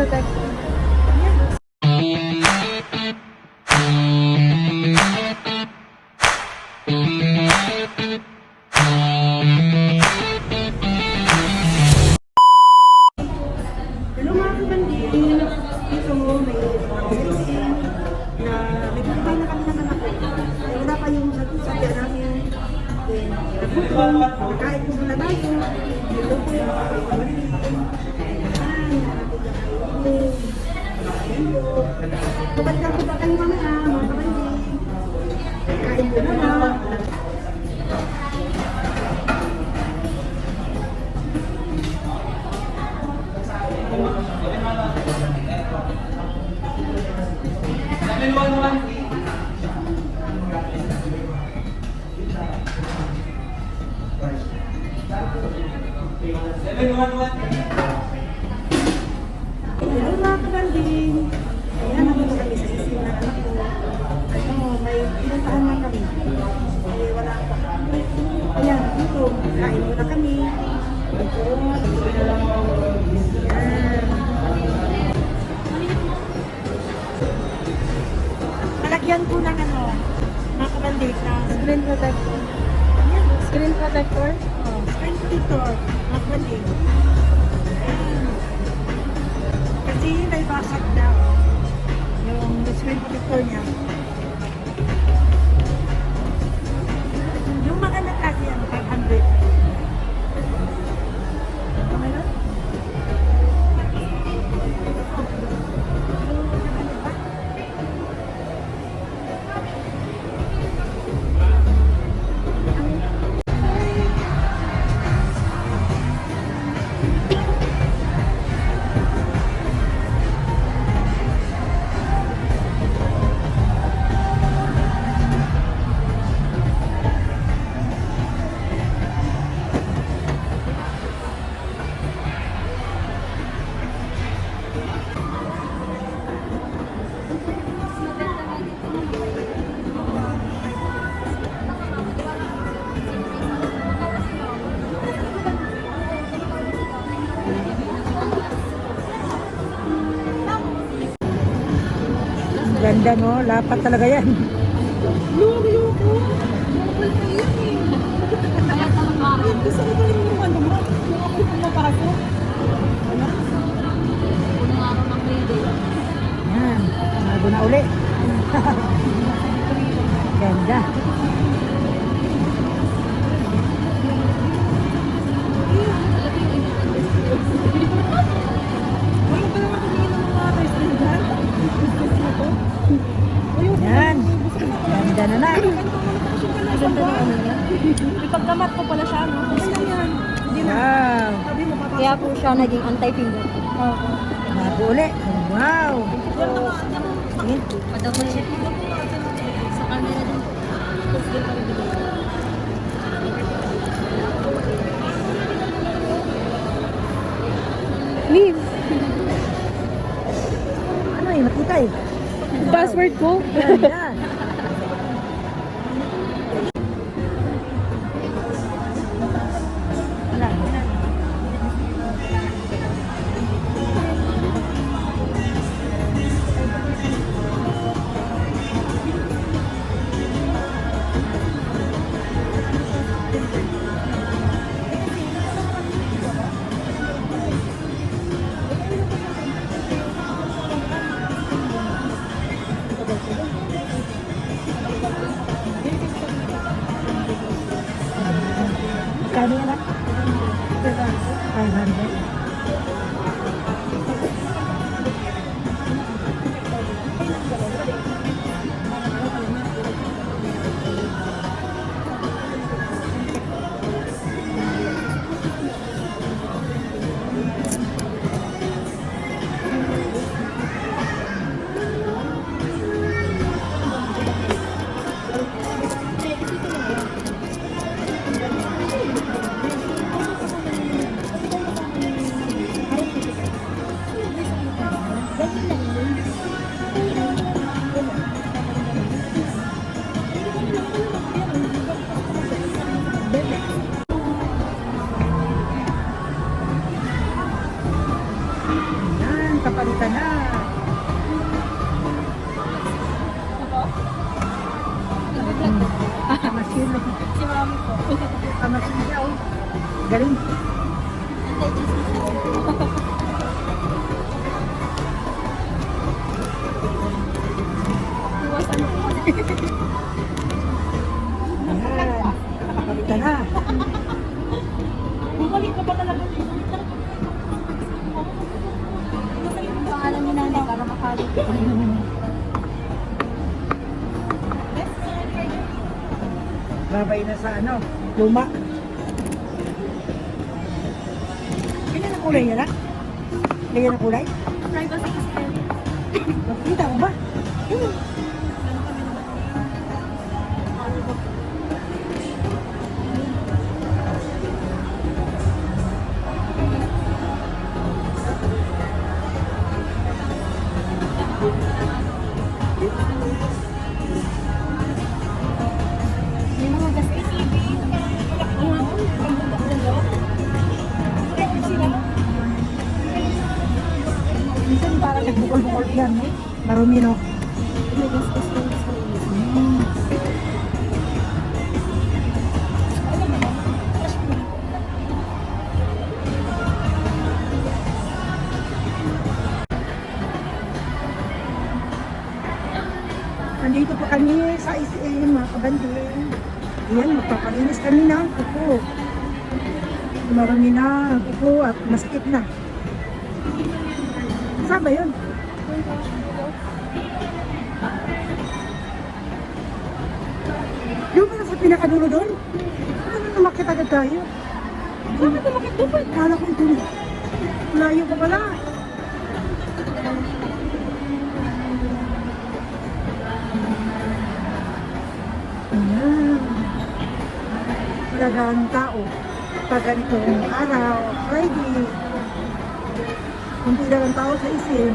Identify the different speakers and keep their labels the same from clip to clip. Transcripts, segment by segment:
Speaker 1: protector.
Speaker 2: Hello mga kabanding! Ito may blessing na may kumpay na kami ng anak ko. Ay, wala pa yung sadya namin. Then, nagutom, kain ko muna tayo. Ito po yung mga kabanding. Kapalitan ko ba kayo mamaya mga kabanding? Kain ko muna. Hello mga kabanding! Ayan, nandito kami sa isim ng anak ko. Ano, may pinuntahan na kami. Eh, wala pa. Ayan, dito, kain muna kami. Ito. Ayan. Malagyan ko ng ano, mga kabanding na
Speaker 1: Screen protector.
Speaker 2: ayan,
Speaker 1: Screen protector?
Speaker 2: screen protector, mga kabanding. Ayan. Kasi may basag daw yung screen protector niya. Yung mga nakasi yan, 500. Okay na? Ganda no, lapat talaga yan. Loko-loko. Gusto ko pa rin yung ano mo. Yung ako pumapasok. Ano? Yan, bago na uli. Ganda. Yan. Ganda na na.
Speaker 1: Ganda na ano niya.
Speaker 3: May pagkamat ko pala siya, no? Ganyan yan. Hindi na.
Speaker 2: Wow.
Speaker 3: Sabi mo, papasok.
Speaker 1: Kaya po siya naging anti-finger.
Speaker 2: Bago uli. Wow.
Speaker 1: Pa-double check. Sa camera din. Leave.
Speaker 2: Ano eh, nakita eh.
Speaker 1: Password ko.
Speaker 2: Ganda. Wala. Kano yan ah? 500. Yan. kapalitan na. Kamasin.
Speaker 1: Si mami po.
Speaker 2: Kamasin siya, oh. Galing.
Speaker 1: Iwasan po.
Speaker 2: Ayan. Kapalitan na.
Speaker 3: Bumalik ka ba talaga?
Speaker 1: Pangalan ni nanay para makalit.
Speaker 2: Babay na sa ano, luma. Ganyan ang kulay yan, ha? Ganyan ang kulay?
Speaker 1: Privacy kasi.
Speaker 2: Magkita ko ba?
Speaker 1: Yung mga gastos.
Speaker 2: Minsan parang nagbukol-bukol yan, eh. Marumi, no?
Speaker 1: May gastos po.
Speaker 2: Nandito po kami sa SM, mga kabanding. Ayan, magpapalinis kami ng kuko. Marami na ang kuko at masakit na. Saan ba yun? Yung ba sa pinakadulo doon? Ano na makit agad tayo? Bakit umakit doon? Kala ko ito. Layo pa pala. Ayan. Talagang tao. Pag ganitong araw, Friday, kunti lang ang tao sa isim.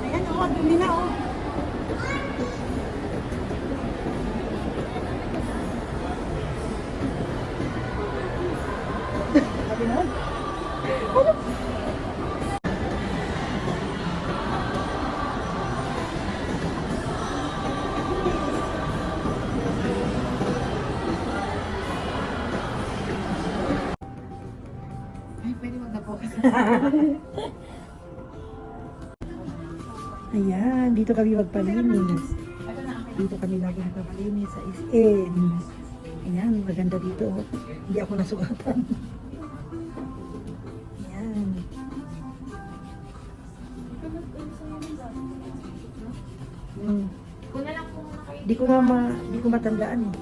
Speaker 2: Ayan, oh, dumi na, oh. Sabi na,
Speaker 3: Ay, pwede magdapo.
Speaker 2: ayan, dito kami magpalinis. Dito kami lagi nagpapalinis sa SM. Ayan, maganda dito. Hindi ako nasugatan. Ayan. Hmm. Di ko matandaan eh.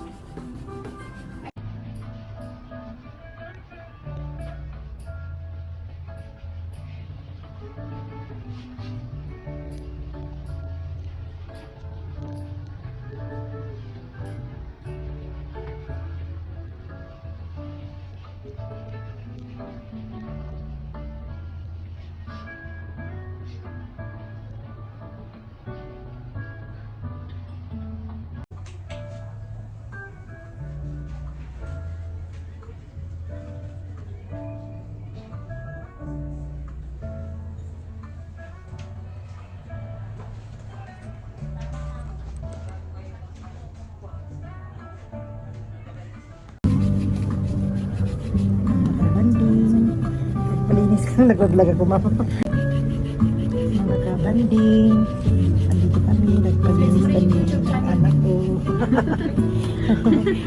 Speaker 4: Promise ka nag-vlog ako, ma'am. Mga kabanding. Andito kami, nagpalinis kami ng anak ko.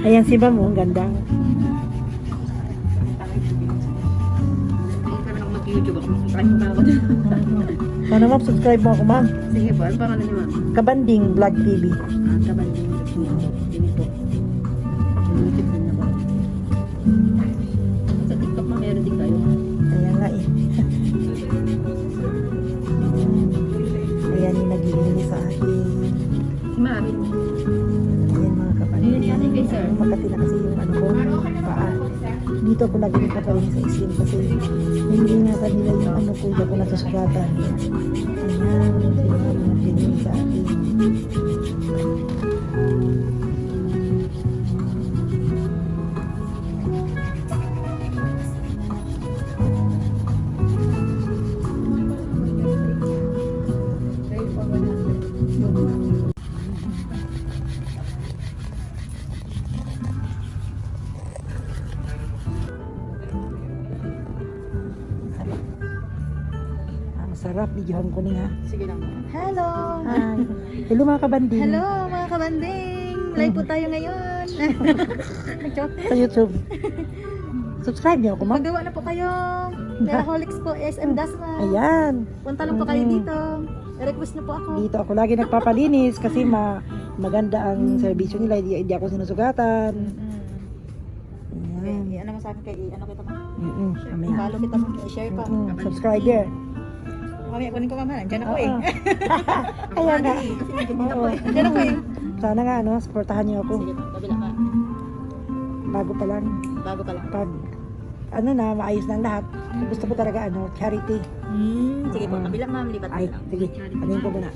Speaker 4: Ayan si ma'am, ang ganda.
Speaker 2: Mag-YouTube ako. Subscribe mo ako dyan.
Speaker 4: Sana ma'am, subscribe mo ako, ma'am.
Speaker 2: Sige po, ano pangalan ni ma'am?
Speaker 4: Kabanding Vlog TV.
Speaker 2: Kabanding. Dini po. YouTube din na ba? Sa TikTok ma, meron din kayo.
Speaker 4: Ayan nga eh. Ayan yung naglilinis sa akin.
Speaker 2: Si Mami.
Speaker 4: Ayan mga kabanding.
Speaker 2: Ayun yan, kay sir.
Speaker 4: Makati na kasi yung ano ko, paa. Dito ako lagi nagpaparin sa islim kasi hindi nga sa nila yung ano ko, hindi ako nasusugatan. Ayan, sila yung naglilinis sa akin. Sarap, videohan ko niya.
Speaker 2: Sige lang.
Speaker 3: Hello!
Speaker 4: Hi. Hello mga kabanding.
Speaker 3: Hello mga kabanding! Live po tayo ngayon. Nag-joke.
Speaker 4: Sa YouTube. Subscribe niyo ako, ma'am.
Speaker 3: Magawa na po kayong Neraholics po, SM Dasma.
Speaker 4: Ayan.
Speaker 3: Punta lang po kayo dito. I-request na po ako.
Speaker 4: Dito ako lagi nagpapalinis kasi maganda ang serbisyo nila. Hindi ako sinusugatan. Ayan.
Speaker 3: Ano mo sa akin kay ano kita pa?
Speaker 4: Mamaya.
Speaker 3: Follow kita mo, i-share pa.
Speaker 4: Subscriber.
Speaker 3: Mamaya kunin ko mama. Diyan ako eh.
Speaker 4: Kaya nga. Oo.
Speaker 3: Diyan ako eh.
Speaker 4: Sana nga, ano, supportahan niyo ako.
Speaker 3: Sige pa, kabila ka.
Speaker 4: Bago pa lang.
Speaker 3: Bago pa lang.
Speaker 4: Pag, ano na, maayos na ang lahat. Gusto ko talaga, ano, charity.
Speaker 3: Sige po, kabila ma'am, lipat
Speaker 4: Ay,
Speaker 3: lang.
Speaker 4: sige. Ano ko muna.